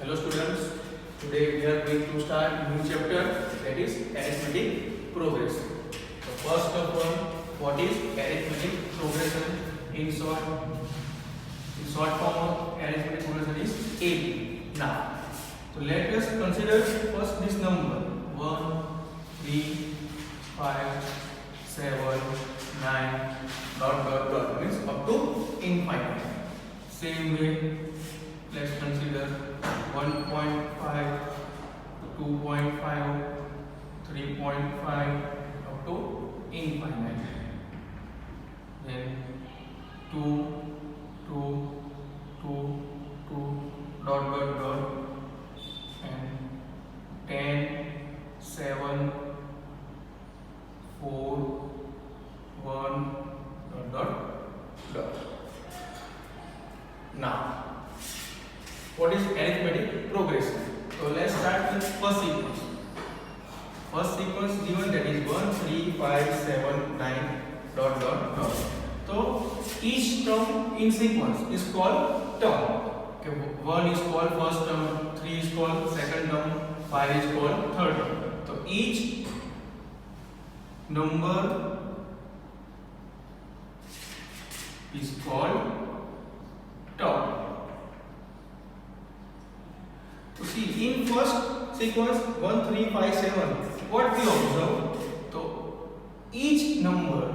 Hello students, today we are going to start a new chapter, that is arithmetic progression. So first of all, what is arithmetic progression? In short form of arithmetic progression is 80. Now, so let us consider first this number 1, 3, 5, 7, 9, dot means up to infinite. Same way, let's consider 1.5, 2.5, 3.5 up to infinite. Then 2, dot, and 10, 7, 4, 1, dot. Now, what is arithmetic progression? So let's start with first sequence. First sequence given, that is 1, 3, 5, 7, 9, dot. So each term in sequence is called term. Okay, 1 is called first term, 3 is called second term, 5 is called third term. So each number is called term. So see, in first sequence 1, 3, 5, 7, what we observe? So each number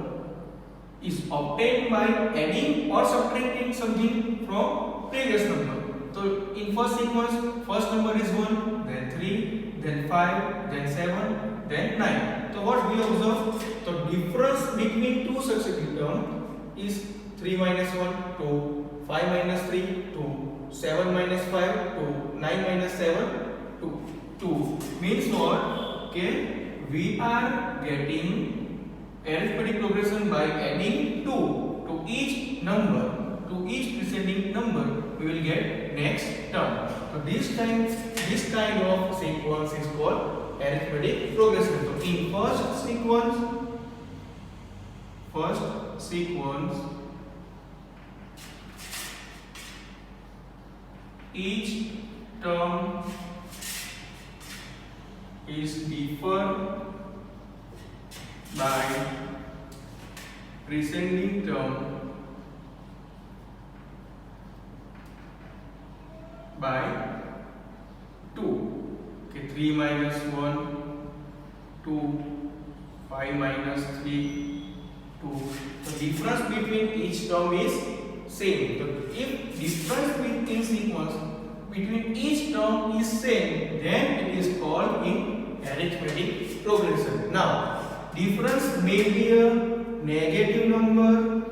is obtained by adding or subtracting something from previous number. So in first sequence, first number is 1, then 3, then 5, then 7, then 9. So what we observe? So difference between two successive terms is 3 minus 1, 2, 5 minus 3, 2, 7 minus 5, 2, 9 minus 7, 2. Means what? Okay, we are getting arithmetic progression by adding 2 to each number, to each preceding number. We will get next term. So this kind of sequence is called arithmetic progression. So in first sequence, each term is differed by preceding term by 2. Okay, 3 minus 1, 2, 5 minus 3, 2. The difference between each term is same. So if difference between sequence between each term is same, then it is called in arithmetic progression. Now, difference may be a negative number,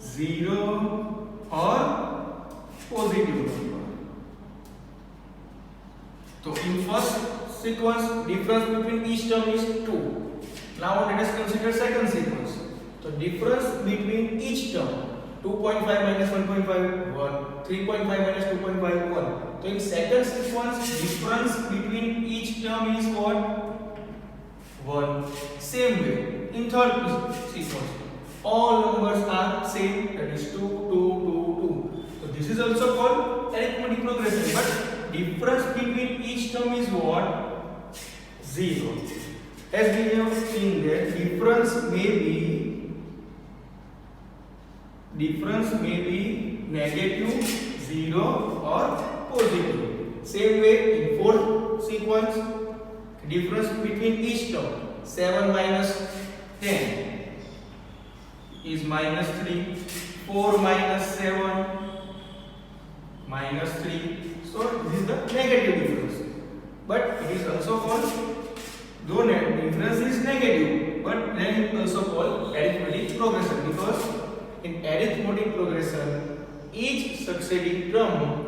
0 or positive number. So in first sequence, difference between each term is 2. Now let us consider second sequence. So difference between each term, 2.5 minus 1.5, 1. 3.5 minus 2.5, 1. So in second sequence, difference between each term is what? 1. Same way, in third sequence, all numbers are same, that is 2, 2, 2, 2. So this is also called arithmetic progression, but difference between each term is what? 0. As we have seen that difference may be negative, 0 or positive. Same way in fourth sequence, difference between each term, 7 minus 10 is minus 3, 4 minus 7 minus 3. So this is the negative difference. But it is also called, though difference is negative, but then it is also called arithmetic progression, because in arithmetic progression, each succeeding term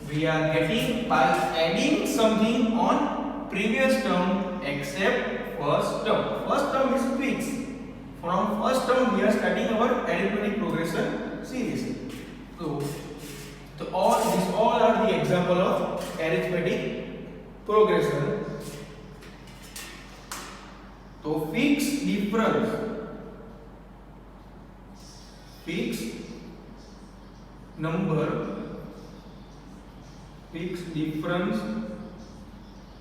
we are getting by adding something on previous term except first term. First term is fixed. From first term we are starting our arithmetic progression series. So all are the example of arithmetic progression. So fixed difference number, fixed difference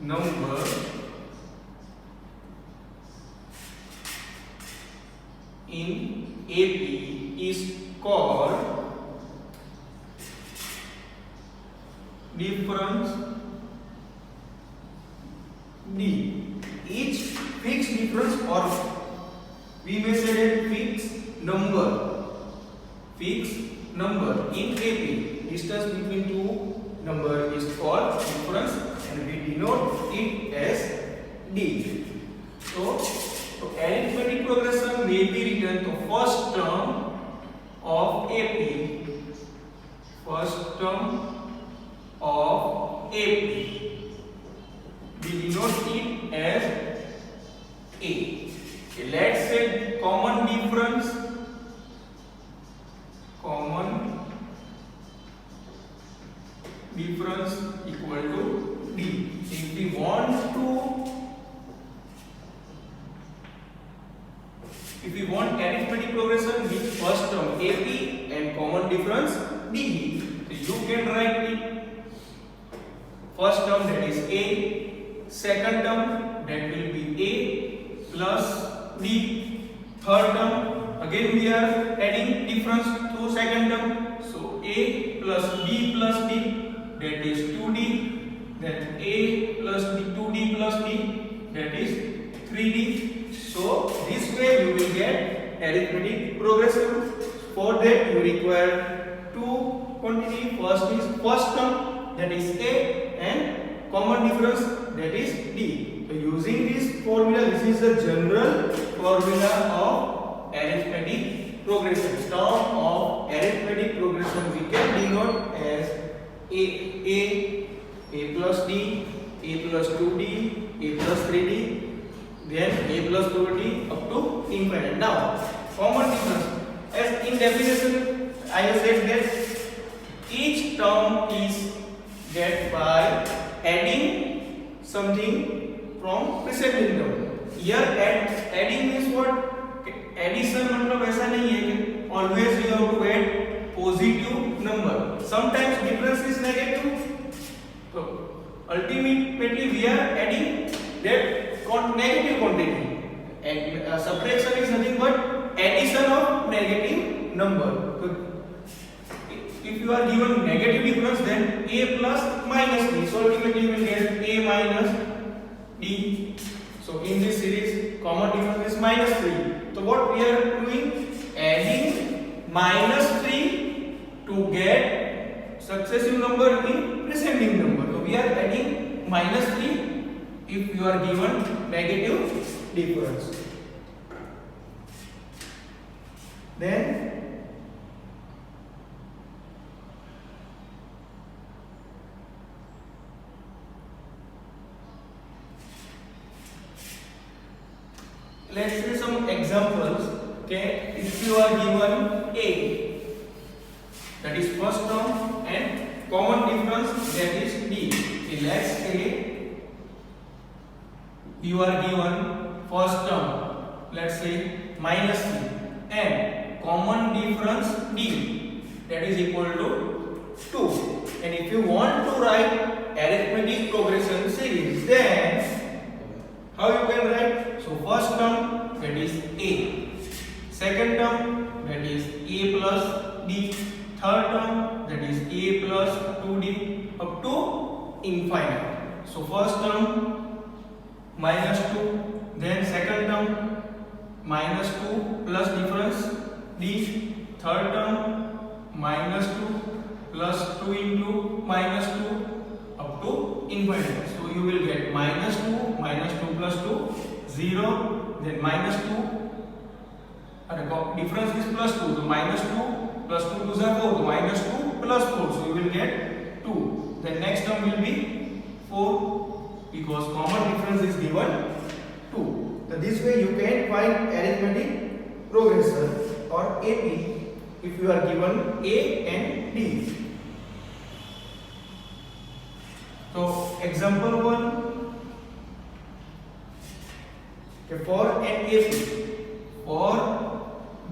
number in AP is called difference D. Each fixed difference, or we may say that fixed number in AP, distance between two number is called difference, and we denote it as D. So arithmetic progression may be written to first term of AP, we denote it as A. Okay, let's say common difference equal to D. If we want arithmetic progression with first term AP and common difference D, so you can write it first term, that is A, second term, that will be A plus D, third term, again we are adding difference to second term, so A plus D, that is 2D, then A plus D, 2D plus D, that is 3D. So this way you will get arithmetic progression. For that you require two quantity. First is first term, that is A, and common difference, that is D. So using this formula, this is the general formula of arithmetic progression. Term of arithmetic progression we can denote as A plus D, A plus 2D, A plus 3D, then A plus 4D up to infinite. Now common difference, as in definition I have said that each term is get by adding something from preceding term. Here adding means what? Addition मतलब ऐसा नहीं है कि always you have to add positive number. Sometimes difference is negative. So ultimately we are adding that negative quantity. And subtraction is nothing but addition of negative number. So if you are given negative difference, then A plus minus D. So ultimately you will get A minus D. So in this series, common difference is minus 3. So what we are doing? Adding minus 3 to get successive number in descending number. So we are adding minus 3 if you are given negative difference. Then let's say some examples. Okay, if you are given A, that is first term, and common difference, that is D. Okay, let's say you are given first term, let's say minus 3, and common difference D, that is equal to 2. And if you want to write arithmetic progression series, then how you can write? So first term, that is A, second term, that is A plus D, third term, that is A plus 2D up to infinite. So first term minus 2, then second term minus 2 plus difference D, third term minus 2 plus 2 into minus 2 up to infinite. So you will get minus 2 plus 2, 0, then minus 2, and the difference is plus 2, so minus 2 plus 2 to 4, so minus 2 plus 4, so you will get 2. Then next term will be 4, because common difference is given 2. So this way you can find arithmetic progression or AP if you are given A and D. So example 1, okay, for an AP, for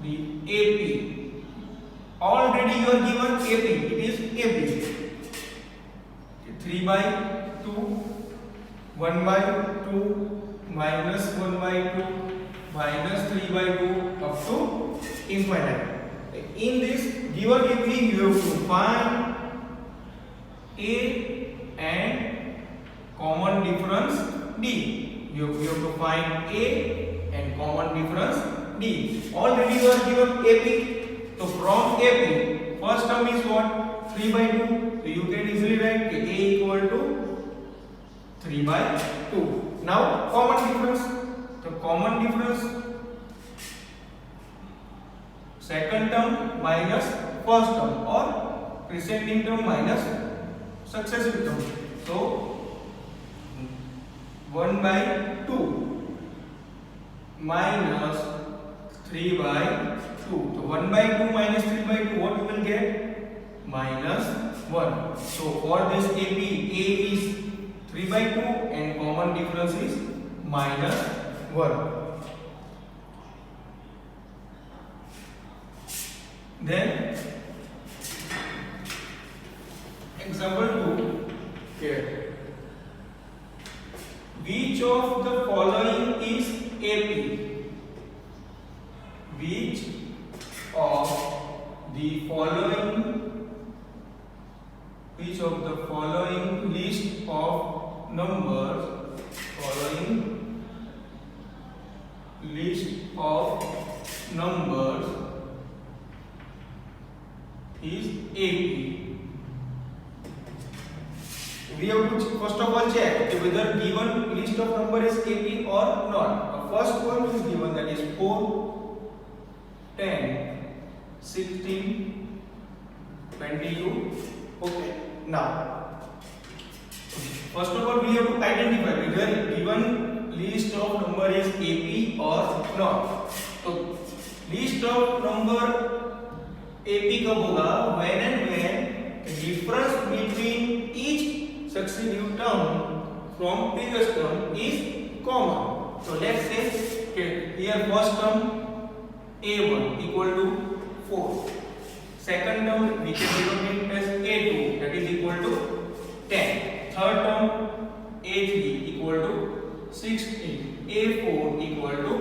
the AP already you are given AP, it is AP. 3 by 2, 1 by 2, minus 1 by 2, minus 3 by 2 up to infinite. In this given AP you have to find A and common difference D. You have to find A and common difference D. Already you are given AP. So from AP, first term is what? 3 by 2. So you can easily write A equal to 3 by 2. Now common difference. The common difference, second term minus first term or preceding term minus successive term. So 1 by 2 minus 3 by 2. So 1 by 2 minus 3 by 2, what you will get? Minus 1. So for this AP, A is 3 by 2 and common difference is minus 1. Then example 2 here. Which of the following is AP? Which of the following list of numbers is AP? We have to first of all check whether given list of number is AP or not. The first one is given, that is 4, 10, 16, 22. Okay. Now, first of all we have to identify whether given list of number is AP or not. So list of number AP कब होगा? When and when difference between each successive term from previous term is common. So let's say here first term A1 equal to 4. Second term we can denote as A2, that is equal to 10. Third term A3 equal to 16. A4 equal to.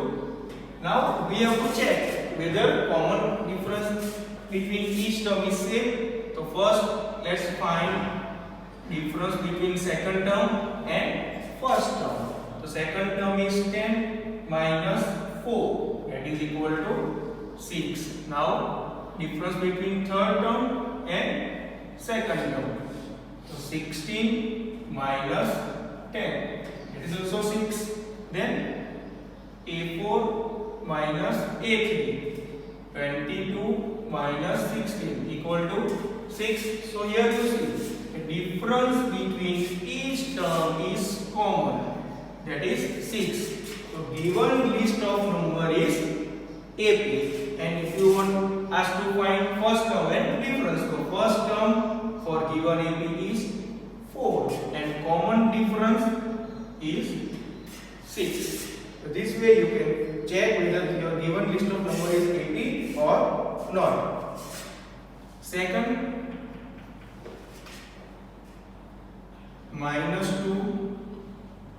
Now we have to check whether common difference between each term is same. So first let's find difference between second term and first term. So second term is 10 minus 4, that is equal to 6. Now difference between third term and second term. So 16 minus 10, it is also 6. Then A4 minus A3, 22 minus 16 equal to 6. So here you see the difference between each term is common, that is 6. So given list of number is AP, and if you want us to find first term and difference, so first term for given AP is 4 and common difference is 6. So this way you can check whether your given list of number is AP or not. Second, minus 2,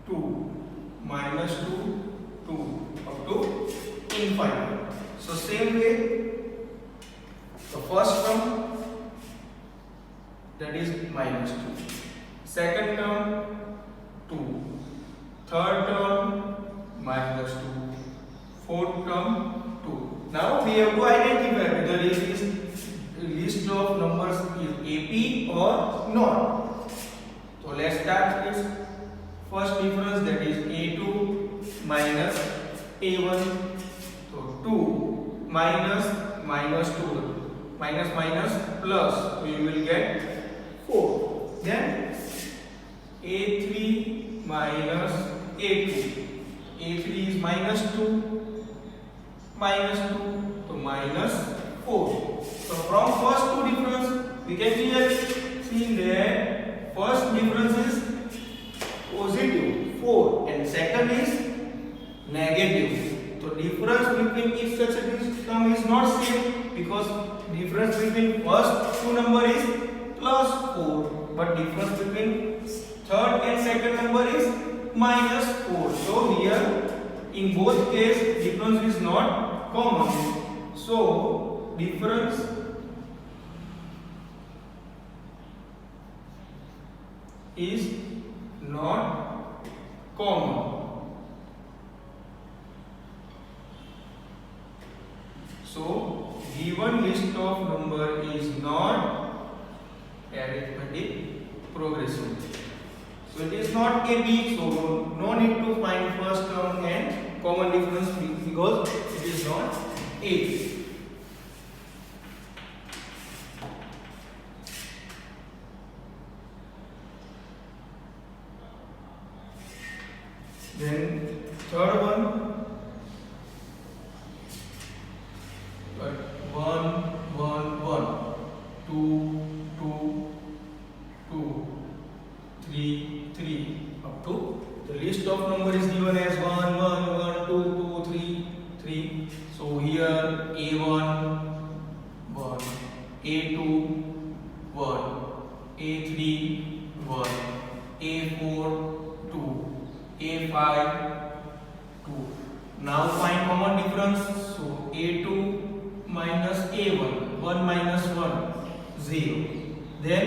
2, minus 2, 2 up to infinite. So same way, the first term, that is minus 2. Second term 2. Third term minus 2. Fourth term 2. Now we have to identify whether this list of numbers is AP or not. So let's start this first difference, that is A2 minus A1. So 2 minus minus 2, minus minus plus, so you will get 4. Then A3 minus A2. A3 is minus 2, minus 2, so minus 4. So from first two difference, we can clearly see that first difference is positive 4 and second is negative. So difference between each successive term is not same, because difference between first two number is +4, but difference between third and second number is -4. So here in both case difference is not common. So difference is not common. So given list of number is not arithmetic progression. So it is not AB, so no need to find first term and common difference because it is not AB. Then third one, 1 1 1 2 2 2 3 3 up to the list of number is given as 1 1 1 2 2 3 3. So here A1 1, A2 1, A3 1, A4 2, A5 2. Now find common difference. So A2 minus A1, 1 minus 1, 0. Then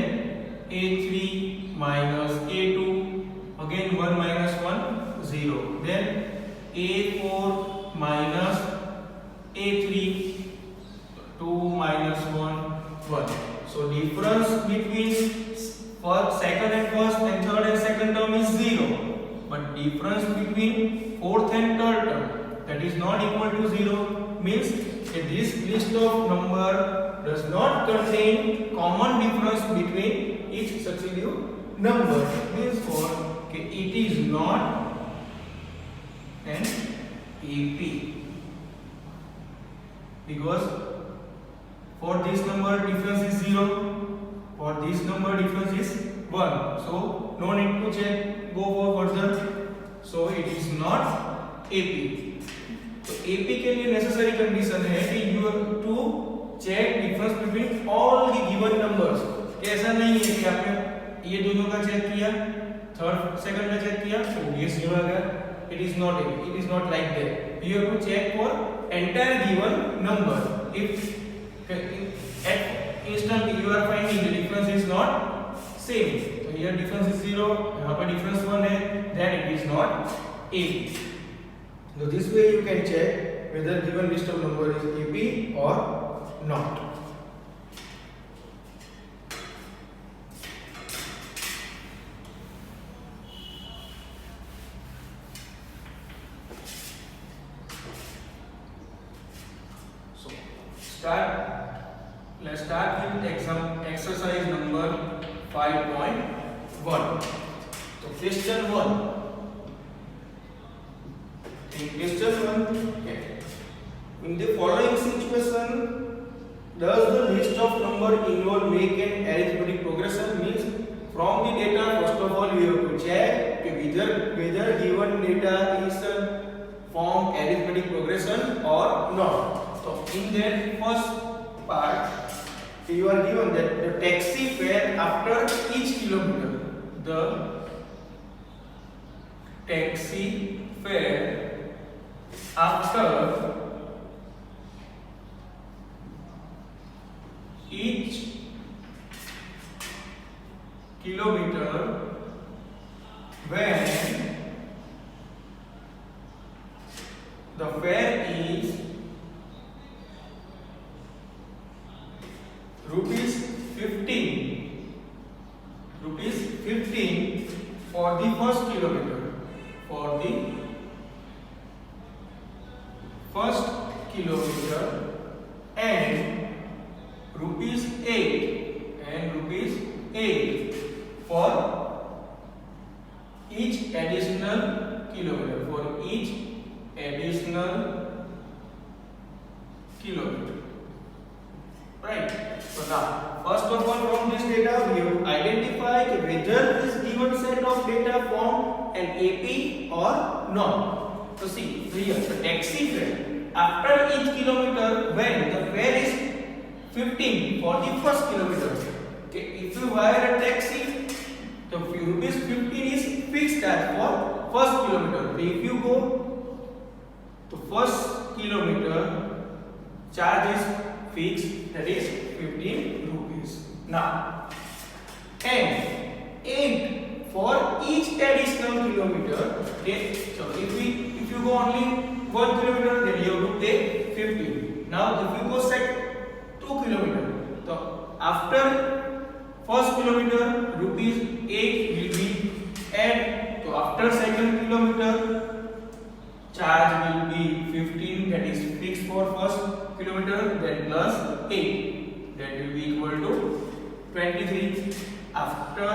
A3 minus A2, again 1 minus 1, 0. Then A4 minus A3, 2 minus 1, 1. So difference between first, second and first and third and second term is 0. But difference between fourth and third term, that is not equal to 0, means this list of number does not contain common difference between each successive number. Means for it is not an AP, because for this number difference is 0, for this number difference is 1. So no need to check, go for further. So it is not AP. तो AP के लिए necessary condition है कि you have to check difference between all the given numbers. ऐसा नहीं है कि आपने ये दोनों का चेक किया, थर्ड सेकंड का चेक किया तो ये 0 आ गया. It is not AP. It is not like that. You have to check for entire given number. If at instantly you are finding the difference is not same, so here difference is 0, यहाँ पर difference 1 है, then it is not AP. So this way you can check whether given list of number is AP or not. So let's start with exercise number 5.1. So question 1. In question 1, in the following situation, does the list of number involve make an arithmetic progression? Means from the data, first of all, we have to check whether given data is form arithmetic progression or not. So in that first part, you are given that the taxi fare after each kilometer, the taxi fare after each kilometer when the fare is rupees 15 for the first kilometer, for the first kilometer, and rupees 8 for each additional kilometer, right? So now first of all, from this data we have to identify whether this given set of data form an AP or not. So see here, the taxi fare after each kilometer when the fare is 15 for the first kilometer. Okay, if you hire a taxi, the rupees 15 is fixed as for first kilometer. If you go to first kilometer, charge is fixed, that is 15 rupees. Now, and 8 for each additional kilometer. Okay, so if you go only 1 kilometer, then you have to pay 15. Now, if you go set 2 kilometer, so after first kilometer, rupees 8 will be add. So after second kilometer, charge will be 15, that is fixed for first kilometer, then plus 8, that will be equal to 23. After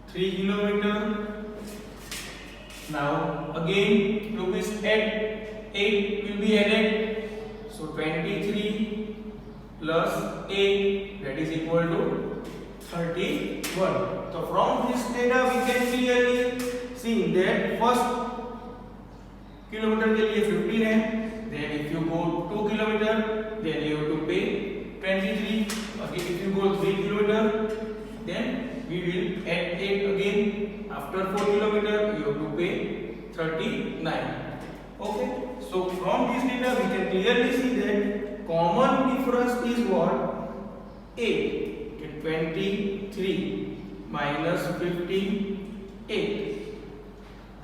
3 kilometer, now again rupees 8 will be added, so 23 plus 8, that is equal to 31. So from this data we can clearly see that first kilometre के लिए 15 है, then if you go 2 kilometer, then you have to pay 23. Okay, if you go 3 kilometer, then we will add 8 again. After 4 kilometer, you have to pay 39. Okay, so from this data we can clearly see that common difference is what? 8. Okay, 23 minus 15, 8.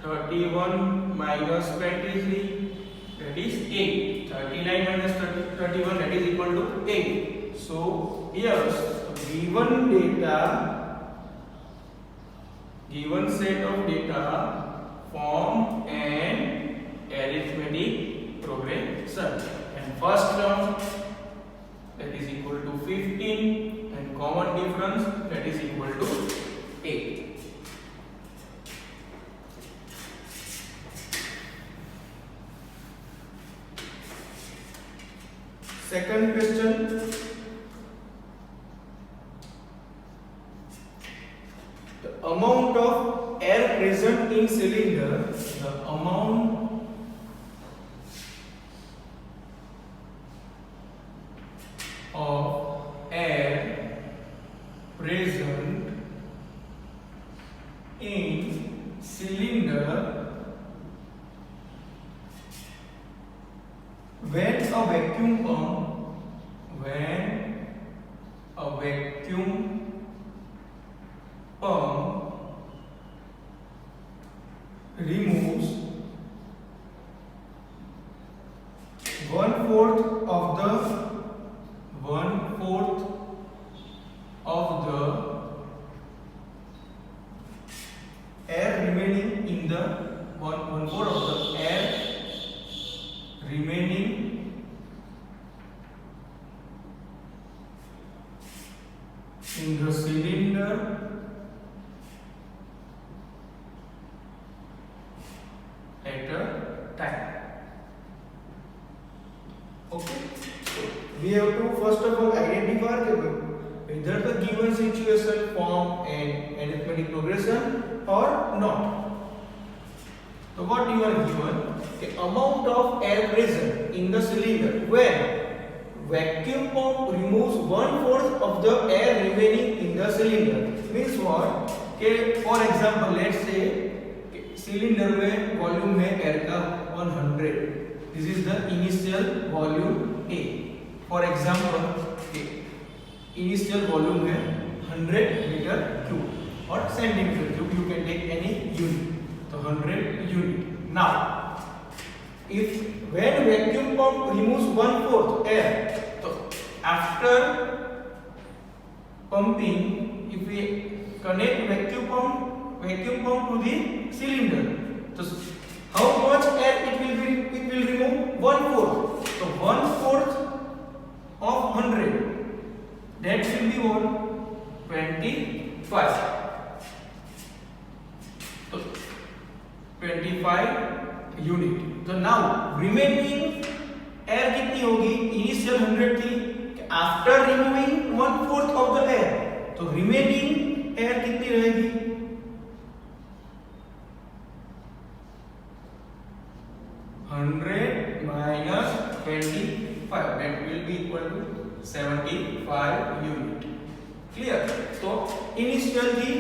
31 minus 23, that is 8. 39 minus 31, that is equal to 8. So yes, given data, given set of data form an arithmetic progression, and first term, that is equal to 15, and common difference, that is equal to 8. Second question, the amount of air present in cylinder, the amount of air present in cylinder when a vacuum pump removes 1/4 of the air remaining in the 1/4 of the air remaining in the cylinder at a time. Okay, so we have to first of all identify whether the given situation form an arithmetic progression or not. So what you are given, the amount of air present in the cylinder when vacuum pump removes 1/4 of the air remaining in the cylinder. Means what? Okay, for example, let's say cylinder में volume है air का 100. This is the initial volume A. For example initial volume है 100 metre cube और centimetre cube. You can take any unit. तो 100 unit. Now if when vacuum pump removes 1/4 air, तो after pumping, if we connect vacuum pump to the cylinder, so how much air it will remove? 1/4. So 1/4 of 100, that will be what? 25. So 25 unit. So now remaining air कितनी होगी? Initial 100 थी. After removing 1/4 of the air, तो remaining air कितनी रहेगी? 100 minus 25. 75 unit. Clear? So initially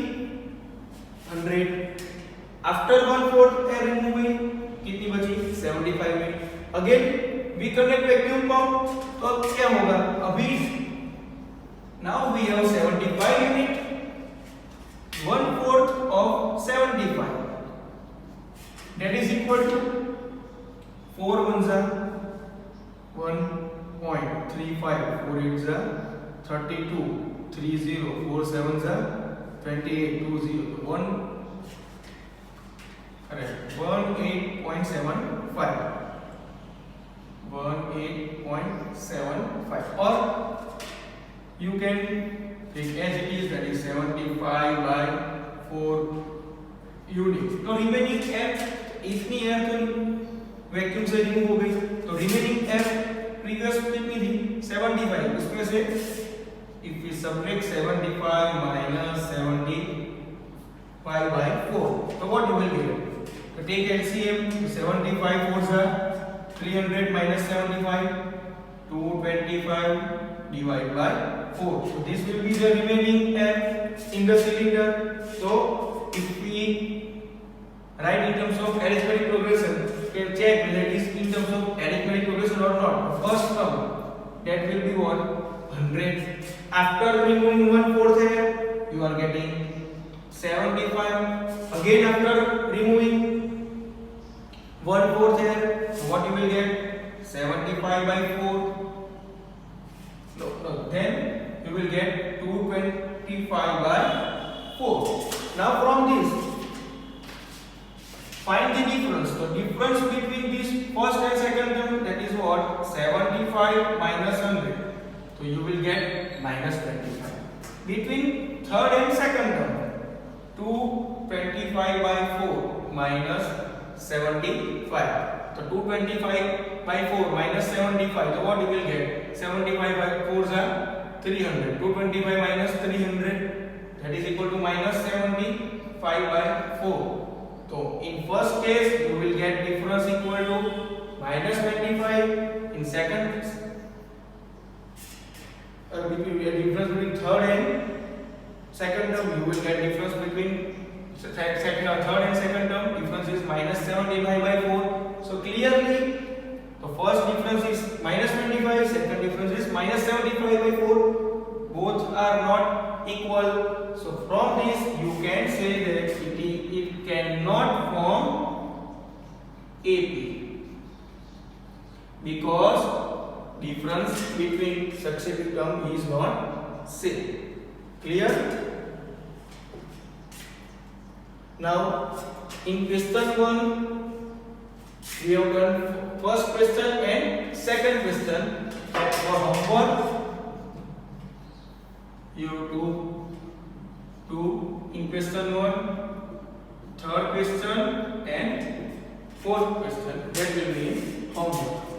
100. After 1/4 air removing कितनी बची? 75 unit. Again we connect vacuum pump. तो अब क्या होगा? अभी now we have 75 unit. 1/4 of 75. That is equal to 4 ones are 1.35, 4 8s are 32, 30, 4 7s are 28, 20, 18.75, 18.75, or you can take as it is, that is 75 by 4 units. तो remaining air, इतनी air तो vacuum से remove हो गई, तो remaining air previous कितनी थी? 75. उसमें से if we subtract 75 minus 75 by 4, so what you will get? So take LCM. 75 4s are 300 minus 75, 225 divided by 4. So this will be the remaining air in the cylinder. So if we write in terms of arithmetic progression, can check whether it is in terms of arithmetic progression or not. First term, that will be what? 100. After removing 1/4 air, you are getting 75. Again after removing 1/4 air, what you will get? 75 by 4. No. Then you will get 225 by 4. Now from this, find the difference. The difference between this first and second term, that is what? 75 minus 100. So you will get minus 25. Between third and second term, 225 by 4 minus 75. So 225 by 4 minus 75. So what you will get? 75 by 4s are 300. 225 minus 300, that is equal to minus 75 by 4. So in first case you will get difference equal to minus 25. In second, between difference between third and second term, you will get difference between third and second term. Difference is minus 75 by 4. So clearly, the first difference is minus 25. Second difference is minus 75 by 4. Both are not equal. So from this you can say that it cannot form AP, because difference between successive term is not same. Clear? Now in question 1 we have done first question and second question. For homework you have to do in question 1, third question and fourth question. That will be homework.